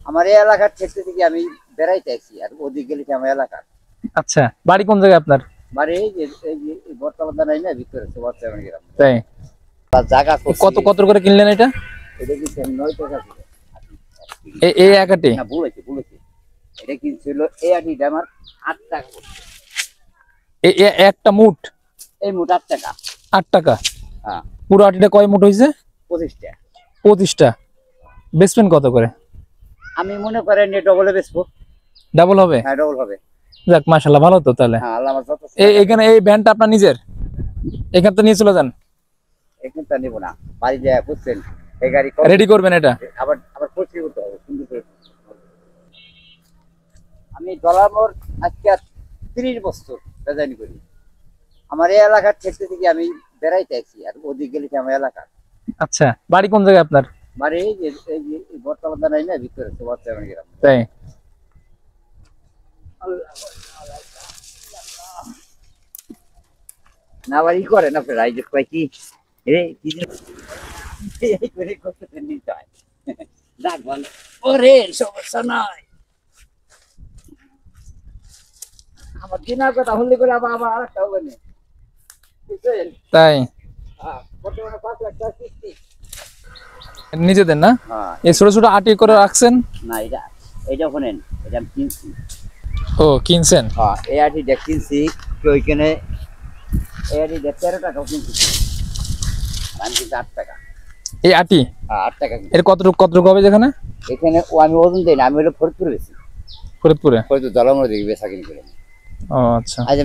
আমার এই এলাকার ক্ষেত্রে থেকে আমি বেড়াইতে আছি, আর ওদিক গেলে কি আমার এলাকার আচ্ছা, বাড়ি কোন জায়গায় আপনার? বাড়ি এই যে বর্তমান নাই না, ভিতরে সুভাষচন্দ্র গ্রাম তাই? বা জায়গা কত কত করে কিনলেন এটা? এটা কিন্তু 9 টাকা ছিল। এই একাটি? না, বলেছি এটা কিনছিল এই আটিটা আমার 8 টাকা পড়ছে। একটা মুঠ? এই মোট 8 টাকা। 8 টাকা? হ্যাঁ। পুরো আটিটা কয় মুঠ হয়েছে? 25 টাকা। 25টা। বেচবেন কত করে? আমি মনে করেন ডবলে বেচবো। ডাবল হবে? হ্যাঁ, ডবল হবে। যাক, মাশাআল্লাহ, ভালো তো তাহলে। হ্যাঁ, আল্লাহ আমার যত এখানে এই ভ্যানটা আপনার নিজের? এখান থেকে নিয়ে চলে যান? এখন তা নিব না, বাড়ি যায় বুঝছেন, এই গাড়ি রেডি করবেন এটা? আবার আবার পরিষ্কার করতে হবে সুন্দর করে। আমি ডলার আজকে 30 বছর বেজানি করি। আমার এই এলাকার ক্ষেত্রে থেকে আমি বেড়াইতে আছি, আর ওদিক গেলে কি আমার এলাকার। আচ্ছা, বাড়ি কোন জায়গায় আপনার? বাড়ি এই যে বর্তমান নাই না, ভিতরে সুভাষচন্দ্র গ্রাম। তাই? না, বাড়ি করে না প্রায় যে কয় কি রে কি এই করে করতে নিতে হয়। যাক বল, ওরে সমস্যা নাই। আমার দিনার কথা হলে করে আবার আরেকটা হবে না, বুঝছেন? তাই? বর্তমানে 5 লাখ টাকা কিস্তি। নিজেদের না? হ্যাঁ। এই ছোট ছোট আটি করে রাখছেন? না, এটা শোনেন, এটা আমি কিনছি। ও, কিনছেন? হ্যাঁ, এই আটিটা কিনছি ওইখানে। এই আটিটা 13 টাকাও কিনছি, আমি কিন্তু 8 টাকা। এই আটি? হ্যাঁ, 8 টাকা কিনছি। এর কতটুকু হবে যেখানে? এখানে আমি ওজন দেই না, আমি হলো ফরিদপুরে বেশি। ফরিদপুরে? ফরিদপুর দলমর দিকে বেচা কিনি করে। ও আচ্ছা। আজ